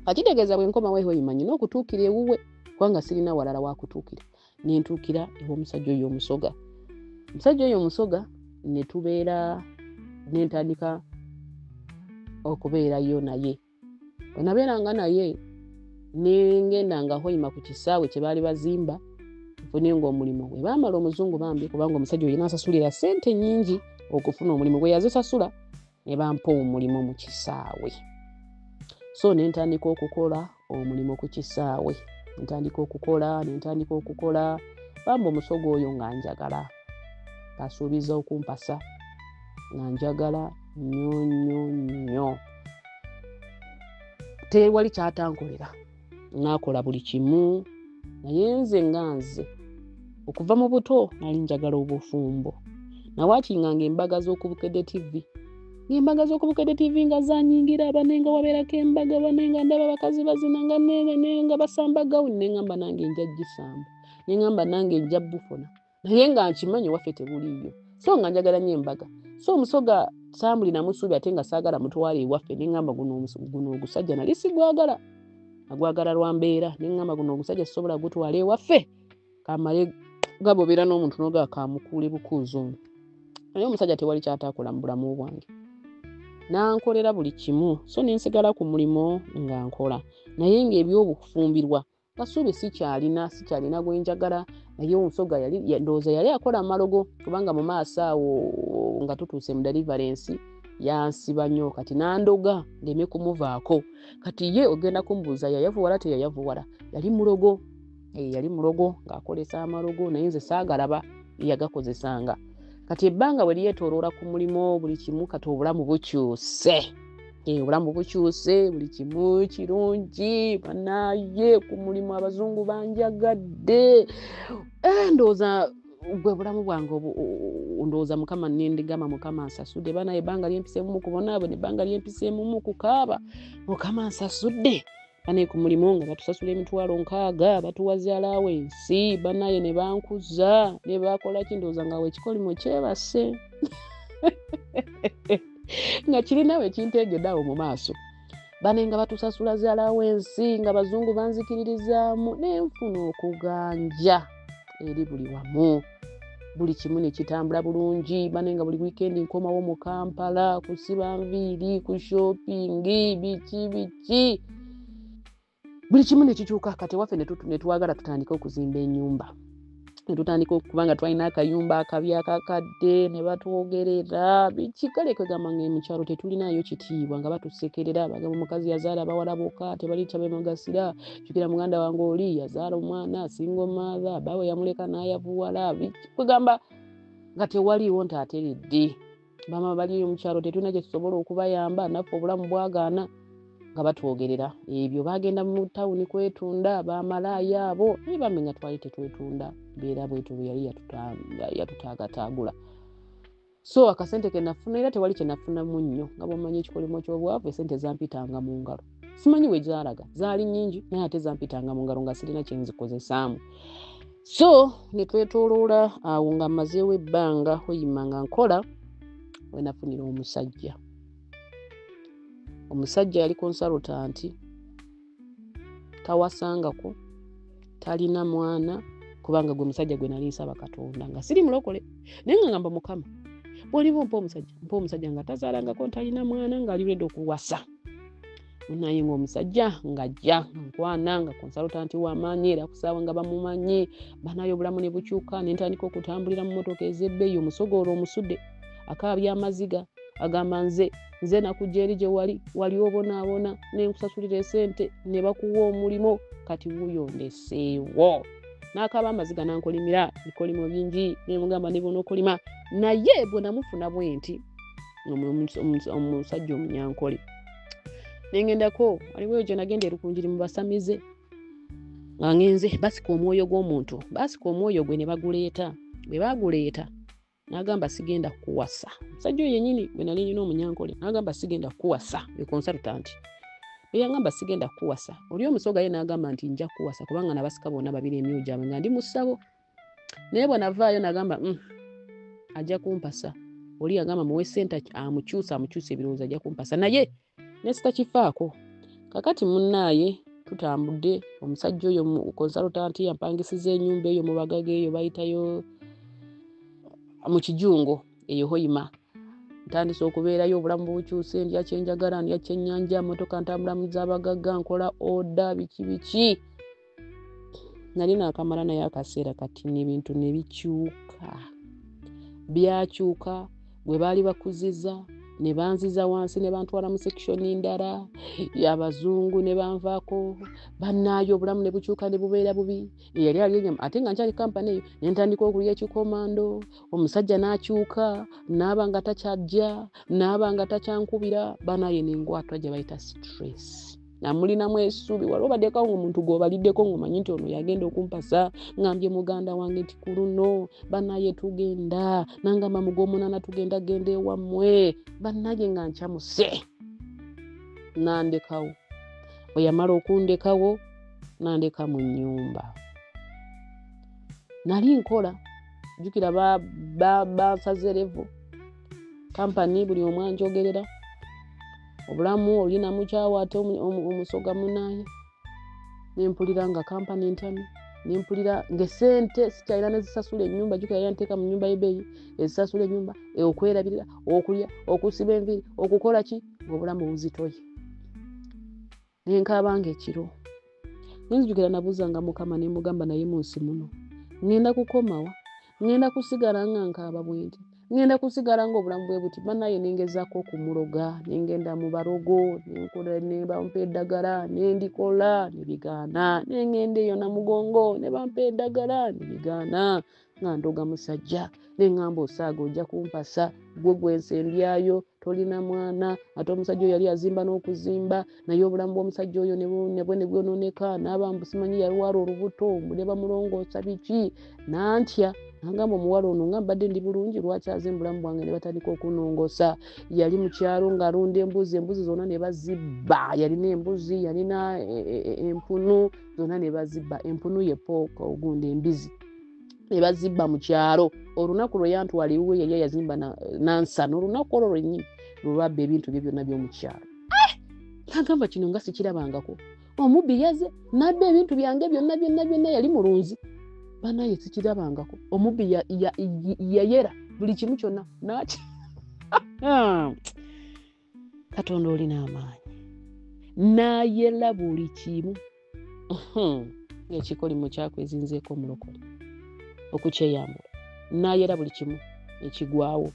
Akitegeeza bwe nkomawo Hoima nyina okutuukira ewuwe kubanga sirina walala wa kutuukira. Ne ntuukira ewa omusajja oyo omusoga. Omusajja oyo omusoga ne tubeera ne ntandika okubeerayo naye. Bwe nabeeranga naye ne ngendanga Hoima ku kisaawe kye baali bazimba nfune ng'omulimu gwe baamala omuzungu bambi kubanga omusajja oyo n'asasulira ssente nnyingi okufuna omulimu gwe yazisasula ne bampa omulimu mu kisaawe. So ne ntandika okukola omulimu ku kisaawe. Ntandika okukola bamba omusogo oyo nga njagala basuubiza okumpasa nga njagala nnyo. Tewali kyatankolera nakola buli kimu naye nze nga nze okuva mu buto nali njagala obufumbo nawaakinganga embaga z'okubukedde TV Embaga z'okubukede TV nga zanyingira banenga wabeerako embaga banenga ndaba abakazi bazinanga nenga basamba gawuni nengamba nange nja gisamba nengamba nange nja bufona naye nga nkimanyi waffe tebuliyo so nga njagala nnyo embaga so omusoga saamulina musuubi ate nga saagala mutwale ewaffe nengamba guno ogusajja nali sigwagala agwagala lwa mbeera nengamba guno ogusajja sisobola gutwala ewaffe kamale gabobera n'omuntu noga kamukuule bukuuzi ono naye omusajja tewali kyataakola mu bulamu bwange nankolera buli kimu so nensigala ku mulimo nga nkola naye ng'ebyobufumbirwa kasuubi sikyalina gwenjagala naye omusoga ndowooza yali akola amalogo kubanga mu maaso awo nga tutuuse mu deliverance yansiba nnyo kati nandoga ndeme kumuvaako kati ye ogenda kumubuuza yayavuwala teyayavuwala yali mulogo ng'akolesa amalogo naye nze saagalaba yagakozesanga kati ebbanga bwe lyetooloola ku mulimo buli kimu kati obulamu bukyuse buli kimu kirungi banaye ku mulimu abazungu banjagadde ndowooza gwe bulamu bwange ndowooza mukama nendigama mukama nsasudde banaye ebbanga lyempiseemu mu kubonaabo nebbanga lyempiseemu mu kukaaba mukama nsasudde banaye ku mulimu nga batusasula emitwalo 6 batuwaze alawensi banaye ne bankuza ne bakola kindowooza nga wekikolimo kyebase nga kirinawe kintegedde awo mu maaso bane nga batusasula zi alawensi nga bazungu banzikiririzaamu nenfuna okuganja eri buli wamu buli kimu ne kitambula bulungi bane nga buli weekend nkomawo mu Kampala kusiba nviiri ku shopping biki buli kimu ne kikyuka kati waffe ne twagala tutandika okuzimba ennyumba netutandika okubanga twalina akayumba akabi akakadde ne batwogerera biki kale kwegamba ng'emukyalo tetulinayo kitiibwa nga batusekerera bagamba omukazi yazaala abawala bokka tebali kyabemugasira jjukira muganda wange oli yazaala omwana single mother bawe yamuleka n'ayavuwala biki kwegamba nga tewaliiwo ntaateredde bama baliyo omukyalo tetulina kye tusobola okubayamba naffe obulamu bwagaana nga batwogerera ebyo bagenda mu tawuni kwetunda bamalaaya abo naye bambe nga twali tetwetunda mbeera bwetu yali yatutaagataagula so akasente ke nafuna era tewali kye nafunamu nnyo nga bwomanyi ekikolimo ky'obwavu esente zampitanga mu ngalo simanyi we zaalaga zaali nnyingi naye ate zampitanga mu ngalo nga sirina kye nzikozesaamu so ne twetooloola awo nga mmazeewo ebbanga oyima nga nkola we nafunira omusajja yali consultant tawasangako talina mwana kubanga gwe musajja gwe nali nsaba Katonda nga siri mulokole naye nga ngamba mukama bw'oliba mpa omusajja nga tazaalangako talina mwana nga aliredde okuwasa naye ng'omusajja ng'ajja nkwana nga consultant w'amaanyi era kusaawa nga bamumanyi banayo obulamu ne bukyuka ne ntandika okutambulira mu mmotoka ez'ebbeeyi omusoga olwo omusudde akaabya amaziga agamba nze nakujja eri gye wali obonaabona ne nkusasulira esente ne bakuwa omulimo kati wuyondeseewo n'akaaba amaziga nankolimira bikolimo bingi ne mugamba ne bona okolima naye bwe namufuna bwenti omusajja omunyankole nengendako waliwo gye nagenda erukunjiri mu basamize nga ngenze basika omwoyo gw'omuntu basika omwoyo gwe ne baguleeta bwe baguleeta n'agamba sigenda kuwasa omusajja oyo yennyini bwe nali nyina omunyankole n'agamba sigenda kuwasa ye consultant yangamba sigenda kuwasa oli omusoga ye n'agamba nti nja kuwasa kubanga nabasika bonna babiri emyoyo gyabwe nga ndi mu ssabo naye bwe navaayo n'agamba ajja kumpasa oli yagamba muwe sente amukyusa ebirowoozo ajja kumpasa naye nesitakifaako kakati munnaaye tutambudde omusajja oyo consultant yampangisiza ennyumba eyo mu bagaga eyo bayitayo mu kijungo eyo hoyima ntandise okubeerayo obulamu bukyuse ndya kyenjagala ndya kyennyanja motoka ntambula mu z'abagagga nkola oda biki nali naakamala naye akaseera kati n'ebintu ne byakyuka bwe baali bakuziza ne banziza wansi ne bantwala mu section ndala y'abazungu ne banvaako bannaayo obulamu ne bukyuka ne bubeera bubi yali aliyenyama ate nga nkyali kampani eyo ne ntandika okulya ekikomando omusajja n'akyuka n'aba nga takyajja n'aba nga takyankubira bannaayo n'engwatwa gye bayita stress namulinamu essuubi waliwo baddeko ng'omuntu gw'obaliddeko ng'omanyi nti ono yagenda okumpasa ngambye muganda wange nti ku luno bannaye tugenda nangamba mu gw'omunaana tugenda genda ewammwe bannaye nga nkyamuse nandekawo bwe yamala okundekawo nandeka mu nnyumba nali nkola jjukira basaze levo kampani buli omu anjogerera obulamu olina mukyawo ate omusoga munaye nempulira nga kampani ntami nempulira ng'esente sikyalina nezisasula ennyumba jjukira yali anteeka mu nnyumba y'ebbeeyi ezisasula ennyumba okwerabirira okulya okusiba enviiri okukola ki ng'obulamu buzitoye nenkaabanga ekiro nenzijukira nabuuzanga Mukama ne mugamba naye mu nsi muno ngenda kukomawa ngenda kusigala nga nkaaba bwenti ngenda kusigala ng'obulamu bwe buti bannaye nengezaako okumuloga nengenda mu barogo nenkola ne bampa eddagala nendikola ne bigaana nengenda eyo Namugongo ne bampa eddagala ne bigaana nga ndoga musajja neŋŋamba osaaga ojja kumpasa gwe gwensembyayo tolina mwana ate omusajja oyo yali azimba n'okuzimba naye obulamu bw'omusajja oyo ne bwononeka n'aba simanyi yalwala olubuto ne bamulongoosa biki nantya nangamba omuwala ono nga mbadde ndi bulungi lwaki azimba bulamu bwange ne batandika okunongosa yali mu kyalo ng'alunda embuzi zonna ne bazibba yalina embuzi yalina empunu zonna ne bazibba empunu ye pooka ogunda embizi ne bazibba mu kyalo olunaku lwe yantwala ewuwe yali yazimba nansana olunaku olwo lwennyini lwabba ebintu bye byonna by'omu kyalo nagamba kino nga sikirabangako omubbi yaze n'abba ebintu byange byonna yali mulunzi banaye sikirabangako omubbi yayera buli kimu kyonna naki Katonda olina amaanyi nayera buli kimu ekikolimo kyakwezinzeeko omulokole okukyeyambula nayera buli kimu ekigwawo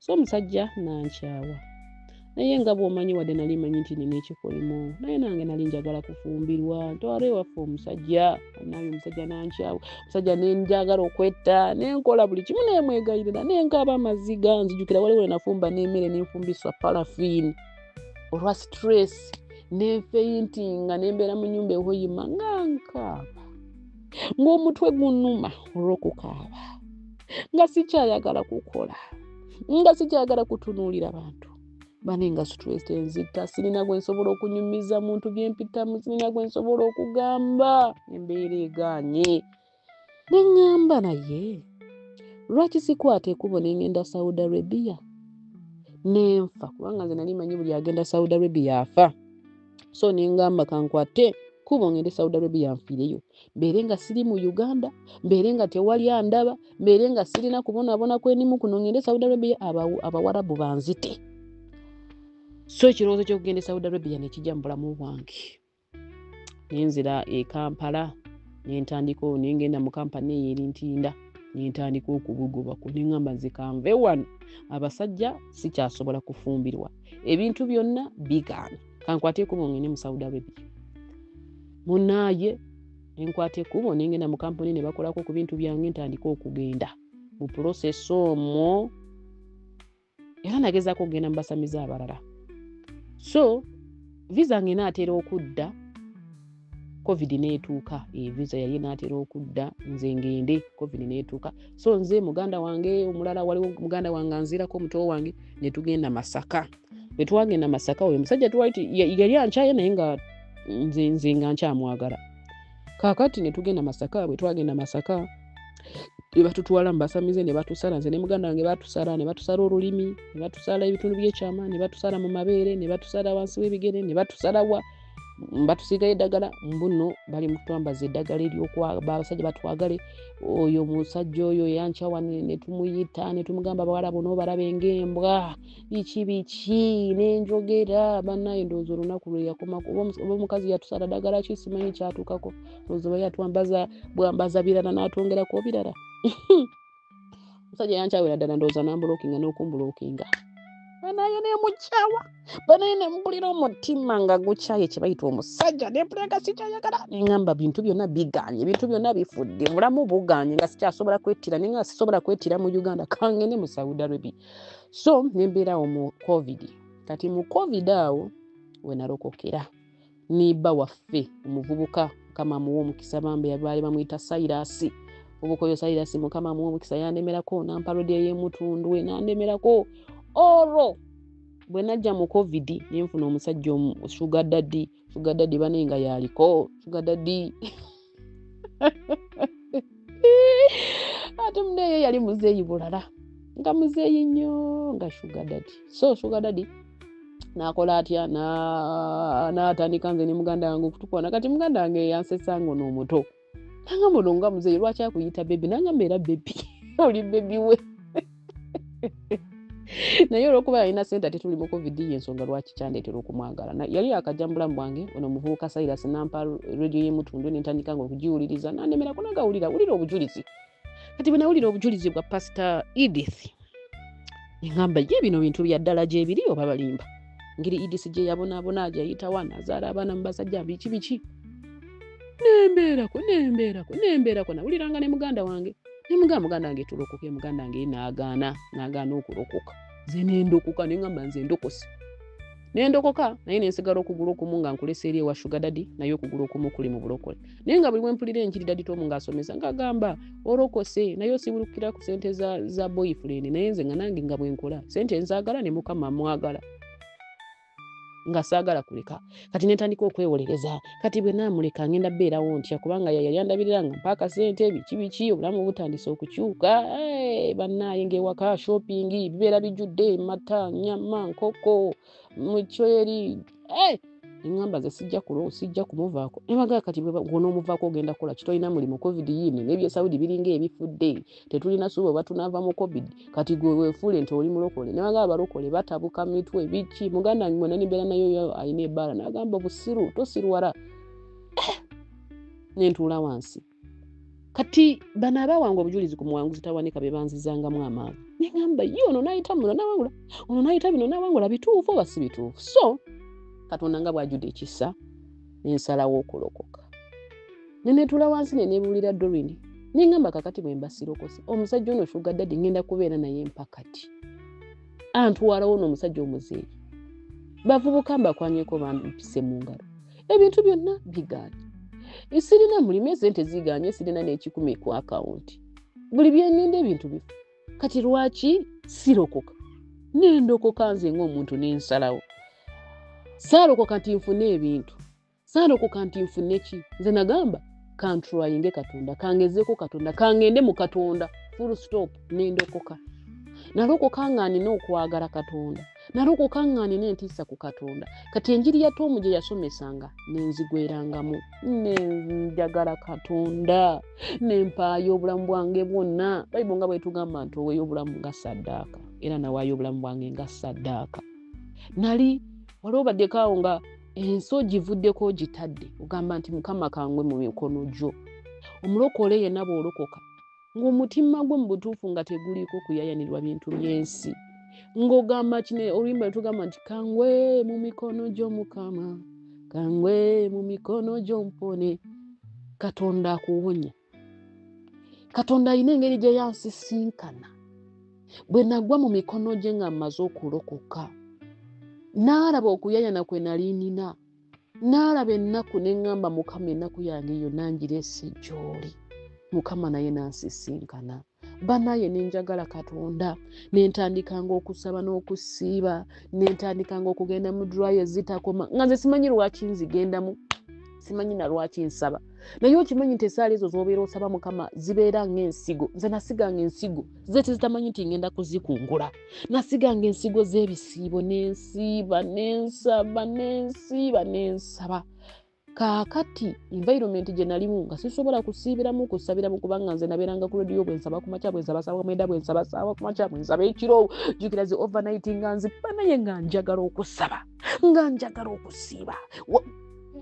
so omusajja nankyawa naye nga bw'omanyi wadde nali manyi nti nina ekikolimo naye nange nali njagala kufumbirwa ntwala ewaffe omusajja naye omusajja nankyawa omusajja nenjagala okwetta nenkola buli kimu naye mwegayirira nenkaaba amaziga nzijukira waliwo nafumba n'emmere nenfumbiswa paraffin olwa stress nefeintinga nembeera mu nnyumba ehoyima nga nkaaba ng'omutwe gunnuma olw'okukaaba nga sikyayagala kukola nga sikyayagala kutunuulira bantu bane nga stress enzita sirina gwe nsobola okunyumiza muntu byempitamu sirina gwe nsobola okugamba embeera egaanye neŋŋamba naye lwaki sikwata ekkubo nengenda Saudi Arabia nenfa kubanga nze nali manyi buli agenda Saudi Arabia afa so neŋŋamba kankwate kubo ngende Saudi Arabia nfiireyo mbeere nga siri mu Uganda mbeere nga tewali andaba mbeere nga sirina kubonaabona kwenimu kuno ngende Saudi Arabia abawarabu banzite so ekirowoozo ky'okugenda Saudi Arabia nekijja mu bulamu bwange nenzira e Kampala nentandika nengenda mu kampani eyo eri Ntinda nentandika okubugobako neŋŋamba nze kanve wano abasajja sikyasobola kufumbirwa ebintu byonna bigaana kankwate ekkubo ngende mu Saudi Arabia munaye nenkwata ekkubo nengenda mu kampani ne bakolako ku bintu byange ntandika okugenda mu process omwo era nagezaako okugenda mu basamiza abalala so visa nge naatera okudda covid neetuuka visa yali naatera okudda nze ngende covid neetuuka so nze muganda wange omulala waliwo muganda wange anzirako omuto wange netugenda Masaka bwe twagenda Masaka oyo musajja twaliti yali ankyaye naye nga nze nga nkyamwagala kaakati netugenda Masaka bwe twagenda Masaka ne batutwala mu basamize ne batusala nze ne muganda wange batusala ne batusala olulimi ne batusala ebitundu by'ekyama ne batusala mu mabeere ne batusala wansi w'ebigere ne batusala batusigayo eddagala mbuno bali mutwambaza eddagala ery'abasajja batwagale oyo musajja oyo yankyawa ne tumuyita ne tumugamba abawala bono balabe ng'embwa biki nenjogera bannaye ndowooza olunaku lwe yakomako oba omukazi yatusala ddagala ki simanyi kyatuukako ndowooza oba yatwambaza bwambaza birala n'atwongerako birala omusajja yankyawera ddala ndowooza nambulookinga n'okumbulookinga banaye nemukyawa banaye nemubulira omutima nga gukyaye kye bayita omusajja nempulira sikyayagala neŋŋamba bintu byonna bigaanye ebintu byonna bifudde mulamu bugaanye nga sikyasobola kwettira naye nga sisobola kwettira mu Uganda kangende mu Saudi Arabia so nembeerawo mu covid kati mu covid awo we nalokokera niba waffe omuvubuka kama muwo mukisa bambe yabali bamuyita Cyrus obukoyo Cyrus mukama muwo mukisa yandemerako namparodi y'emutundwe nandemerako oro bwe najja mu covid nenfuna omusajja sugar daddy banenga yaliko sugar daddy ate muneye yali muzeeyi bulala nga muzeeyi nnyo nga sugar daddy so sugar daddy nakola atya n'atandika nze ne muganda wange okutukwana kati muganda wange yansesango n'omuto nanga mulonga muzeeyi lwaki akuyita baby nanga mbeera baby oli baby we naye olwokuba yalina sente ate tuli mu covid y'ensonga lwaki kyandeetera okumwagala yali akajja mu bulamu bwange ono muvubuka Cyrus nampa radio y'emutundwe nentandika nga okugiwuliriza nandemerako nagawulira obujulizi kati bwe nawulira obujulizi bwa Pastor Edith ngamba ye bino bintu bya ddala gye biri oba balimba ngiri Edith gye yabonaabona gyayitawa nazaala abaana mu basajja biki nembeerako nawuliranga ne muganda wange muganda wange tulokoke muganda wange n'agaana okulokoka nze nendokoka nengamba nze ndokose nendokoka naye nensigala okugulu okumu nga nkulesa eri ewa sugar daddy naye okugulu okumu kuli mu bulokole naye nga buli bwempulira enjiri daddy tomu ng'asomesa ngagamba olokose naye osibulukira ku sente za boyfriend naye nze nga nange nga bwenkola sente nzaagala ne mukama mwagala nga saagala kuleka kati netandika okwewolereza kati bwe namuleka ngenda beerawo ntya kubanga yali yandabiriranga mpaka sente biki obulamu butandise okukyuka bannaye ng'ewaka shopping bibeera bijjudde mata nyama nkoko mucweri engamba ze sijja kumuvaako nebagaa kati bw'onoomuvaako ogenda kukola kitolina mulimu covid yini n'ebye Saudi biringa ebifudde tetulina suuba oba tunaava mu covid kati gwe weefuule nti oli mulokole nebagaa abalokole batabuka mitwe biki muganda wange mwena nimbeera nayo alina ebbaala n'agamba obusiru tosirwala nentuula wansi kati bano abaawanga obujulizi ku muwanguzi tawanika be banzizangamu amaanyi nengamba ye ono n'ayita muno n'awangula ono n'ayita bino n'awangula bituufu oba si bituufu so Katonda nga bw'ajjudde ekisa nensalawo okulokoka nenetuula wansi nenebuulira Doreen nengamba kakati bwe mbasirokose omusajja ono sugar daddy ngenda kubeera naye mpakati antwalawo n'omusajja omuzeeyi bavubuka mbakwanyeko bampise mu ngalo ebintu byonna bigaanye sirina mulimu esente ziganye sirina n'ekikumi ku akawunti buli byenninda ebintu bifu kati lwaki sirokoka nendokoka nze ng'omuntu nensalawo saalokoka nti nfune ebintu saalokoka nti nfune ki nze nagamba kantryinge Katonda kangezeeko Katonda kangende mu Katonda full stop nendokoka nalokoka nga nina okwagala Katonda nalokoka nga nina entiisa ku Katonda kati enjiri ya Tomu gye yasomesanga nenzigwerangamu nenjagala Katonda nempaayo obulamu bwange bwonna Bayibuli nga bwetugamba nti oweeyo obulamu nga saddaaka era nawaayo obulamu bwange nga saddaaka nali waliwo baddekaawo nga enso givuddeko gitadde ogamba nti mukama kangwe mu mikono gyo omulokole yenna bw'olokoka ng'omutima gwe mu butuufu nga teguliko kuyayanirwa bintu by'ensi ng'ogamba kine oluyimba lwetugamba nti kangwe mu mikono gyo mukama kangwe mu mikono gyo mpone Katonda akuwonya Katonda alina engeri gye yansisinkana bwe nagwa mu mikono gye nga mmaze okulokoka n'alaba okuyayana kwe nali nina n'alaba ennaku neŋŋamba mukama ennaku yange yonna ngirese gy'oli mukama naye nansisinkana banaye nenjagala Katonda nentandikanga okusaba n'okusiiba nentandikanga okugenda mu dry ezitakoma nga nze simanyi lwaki nzigendamu simanyi na lwaki nsaba naye okimanyi nti esaala ezo z'obeera osaba mukama zibeera ng'ensigo nze nasiganga ensigo ze tezitamanyi nti ngenda kuzikungula nasiganga ensigo z'ebisiibo nensiiba nensaba kaakati environment gye nalimu nga sisobola kusiibiramu kusabiramu kubanga nze nabeeranga ku radio bwe nsaba ku makya bwe nsaba saba mwenda bwe nsaba saba ku makya bwe nsaba ekiro jjukira zi overnight nga nzipa naye nga njagala okusaba nga njagala okusiiba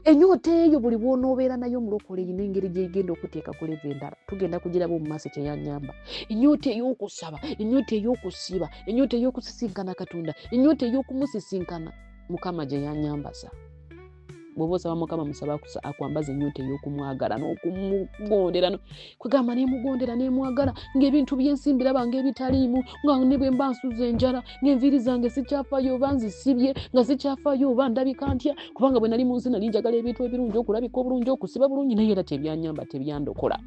enyoota eyo buli bw'onoobeera nayo mulokole yina engeri gy'egenda okuteeka ku levo endala tugenda kugiraba mu maaso kye yanyamba enyoota ey'okusaba enyoota ey'okusiiba enyoota ey'okusisinkana Katonda enyoota ey'okumusisinkana mukama gye yanyambaza bwobosa bamukama musaba akwambaza ennyota ey'okumwagala n'okumugondera kwegamba neemugondera neemwagala ng'ebintu byensimbi laba ng'ebitaliimu nga ne bwe mba nsuza enjala ng'enviiri zange sikyafaayo oba nzisibye nga sikyafaayo oba ndabika ntya kubanga bwe nali mu nsi nali njagala ebintu ebirungi okulabika obulungi okusiba bulungi naye era tebyanyamba tebyandokola.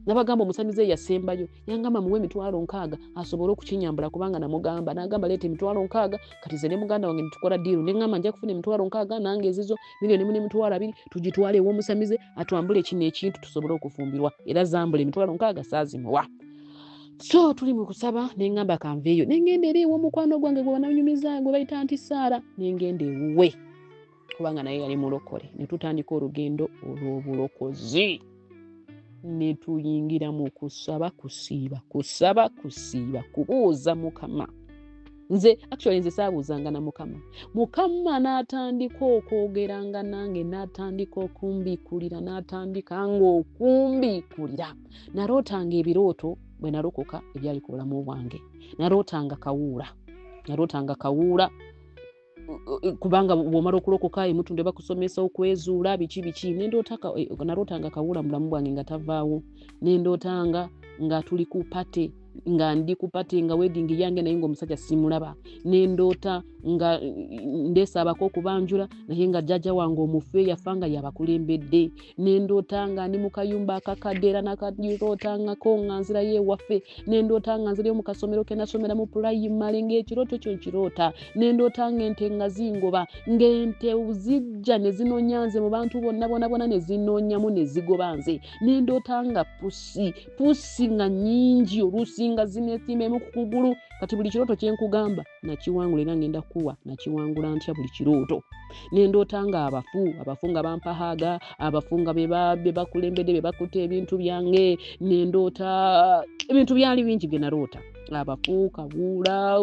Nabagamba omusamize yasembayo yangamba muwe 60,000 asobole okukinyambula kubanga namugamba n'agamba leeta 60,000 kati ze ne muganda wange tukola deal n'engamba nja kufuna 60,000 nange ezizo $1,200,000 tugitwale ew'omusamize atwambule kino ekintu tusobole okufumbirwa era zambule 60,000 saazimuwa. So tuli mu kusaba n'engamba kanveeyo n'engenda eri ew'omukwano gwange gwe bananyumiza gwe bayita Anti Sarah n'engenda ewuwe kubanga naye yali mulokole ne tutandika olugendo olw'obulokozi. Ne tuyingira mu kusaba kusiiba kubuuza Mukama. Nze saabuuzanga na Mukama n'atandika okwogeranga nange n'atandika okumbikulira narootanga ebirooto bwe nalokoka ebyali ku bulamu bwange. Narootanga kawuula kubanga bw'omala okulokoka emutundu bakusomesa okwezuula biki narootanga kawuula mu bulamu bwange nga tavaawo. Nendootanga nga tuli ku pate nga ndi ku pate nga wedding yange naye ng'omusajja simulaba. Nendoota nga ndeesaabako okubanjula naye nga jjajja wange omufu yafanga yabakulembedde. Nendoota nga ndi mu kayumba akakadde era nakarootangako nga nzirayo ewaffe. Nendoota nga nzirayo mu kasomero ke nasomera mu pulayimale ng'ekirooto ekyo nkiroota. Nendoota ng'ente nga zingoba ng'ente zijja ne zinoonya nze mu bantu bonna ne zinoonyamu ne zigoba nze. Nendoota nga pusi nga nnyingi oluusi nga zineetimemu ku kugulu. Kati buli kirooto kye nkugamba nakiwangula era ngenda kuwa nakiwangula ntya buli kirooto. Nendoota nga abafu nga bampahaaga, abafu nga be bakulembedde be bakutte ebintu byange. Nendoota ebintu byali bingi bye naroota. Abafu kawuula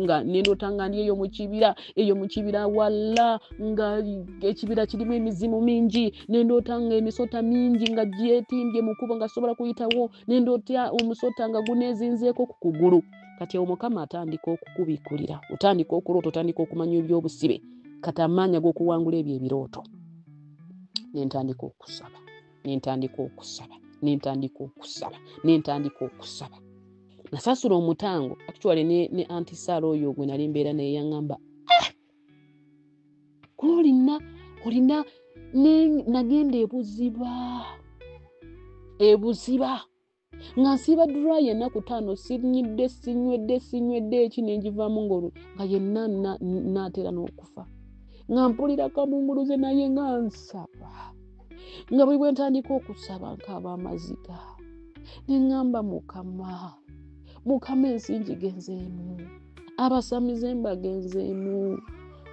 nga nendoota nga ndi eyo mu kibira walla nga ekibira kirimu emizimu mingi. Nendoota nga emisota mingi nga gyetimbye mu kkubo nga sobola kuyitawo. Nendoota omusota nga guneezinzeeko ku kugulu. Kati Mukama atandika okukubikulira, otandika okuloota, otandika okumanya ebyobusibe. Kati amaanyi ag'okuwangula ebyo ebirooto. Nentandika okusaba. Nasasula omutango actually ne Anti Sarah oyo gwe nali mbeera naye yangamba olina nagenda ebuziba nga nsiiba dry ennaku 5 sinywedde eki nenjivaamu nga yenna naatera n'okufa nga mpulira kamunguluze naye nga nsaba nga bwe ntandika okusaba nkaaba amaziga neŋŋamba Mukama ensi ngigenzeemu, abasamize mbagenzeemu,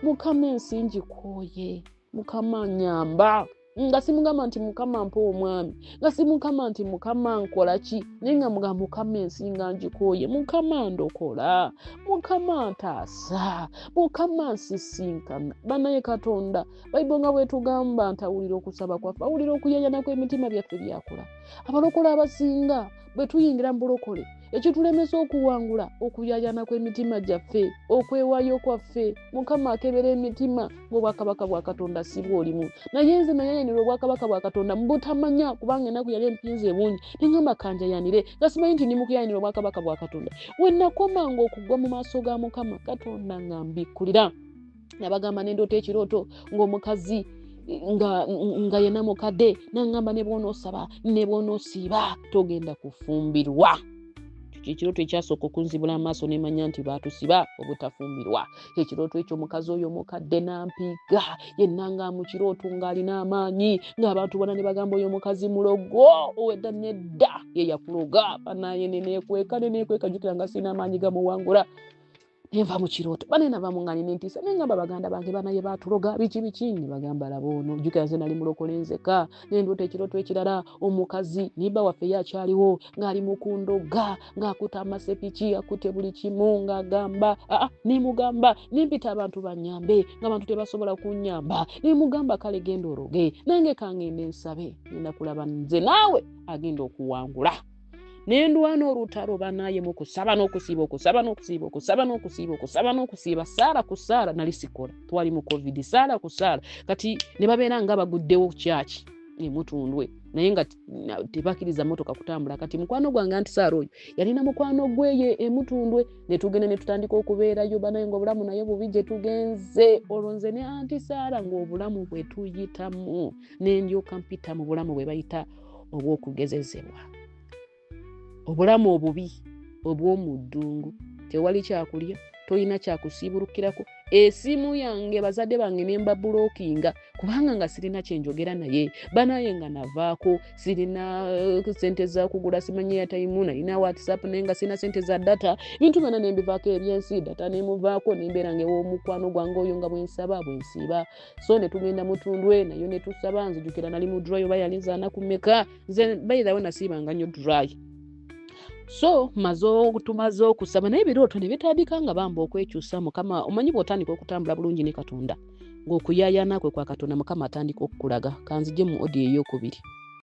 Mukama ensi ngikooye, Mukama nyamba. Nga simugamba nti Mukama mpa omwami, nga simugamba nti Mukama nkola ki, naye nga mugamba Mukama ensi nga ngikooye, Mukama ndokola, Mukama ntaasa, Mukama nsisinkana. Banaye Katonda Bayibuli nga bwetugamba nti awulira okusaba kwaffe, awulira okuyayaana kw'emitima byaffe byakula. Abalokole abasinga bwe tuyingira mu bulokole ekitulemesa okuwangula okuyayaana kw'emitima gyaffe, okwewaayo kwaffe, Mukama akebera emitima ng'obwakabaka bwa Katonda si bw'olimu. Naye nze nayayanira obwakabaka bwa Katonda mbutamanya kubanga ennaku yali empinze bungi neŋŋamba kanjayanire nga simanyi nti ndi mu kuyayanira obwakabaka bwa Katonda. We nakomanga okugwa mu maaso ga Mukama Katonda nga mbikkulira. Nabagamba nendoota ekirooto ng'omukazi nga yena mukadde n'angamba ne bw'onoosaba ne bw'onoosiiba togenda kufumbirwa. Ekirooto ekyasooka okunzibula amaaso nemanya nti baatusiba obutafumbirwa. Ekirooto ekyo omukazi oyo mukadde nampiga yenna nga mu kirooto ng'alina amaanyi ng'abantu bonna ne bagamba oyo mukazi mulogo owedda nedda ye yakuloga. Banaye neneekweka jjukira nga sirina amaanyi gamuwangula. Nenva mu kirooto banenava mu nga nina entiisa nengamba baganda bange banaye baatuloga biki ne bagamba laba ono jjukira nze nali mulokole nzeka. Nendoota ekirooto ekirala omukazi nibba waffe yakyaliwo ng'ali mu kundoga ng'akuta amasepiki akute buli kimu ng'agamba nemugamba nempita abantu bannyambe ng'abantu tebasobola kunnyamba. Nemugamba kale genda oroge nange kangende nsabe ngenda kulaba nze naawe agenda okuwangula. nendwana olutalo banaye mu kusaba n'okusiiba saala ku saala nali sikola twali mu covid saala ku saala kati ne babeera nga baguddewo kyaki emutundwe naye nga tebakiriza motoka kutambula kati mukwano gwange anti saala oyo yalina mukwano gweye emutundwe ne tugenda ne tutandika okubeerayo banaye ng'obulamu naye bubi gye tugenze olwo nze ne anti saala ng'obulamu bwe tuyitamu n'endyoka mpita mu bulamu bwe bayita obw'okugezezebwa obulamu obubi obw'omu ddungu tewali kyakulya toyina kyakusiibulukirako esimu yange bazadde bange ne mbabulookinga kubanga nga sirina kyenjogera naye banaye nga navaako sirina sente za kugula simanyi airtime nalina whatsapp naye nga sirina sente za data bintu byonna ne mbivaako ebyensi data ne muvaako ne mbeera ng'ew'omukwano gwange oyo nga bwensiba so ne tugenda mutundwe nayo ne tusaba nzijukira nali mu dry oba yali nzaana kumeka nze by the way nasiibanga nnyo dry so tumaze okusaba naye ebirooto ne bitandika nga bamba okwekyusa mukama omanyi bw'otandika okutambula bulungi ne Katonda ng'okuyaayana kwe kwa Katonda mukama atandika okukulaga kanzije mu audio ey'okubiri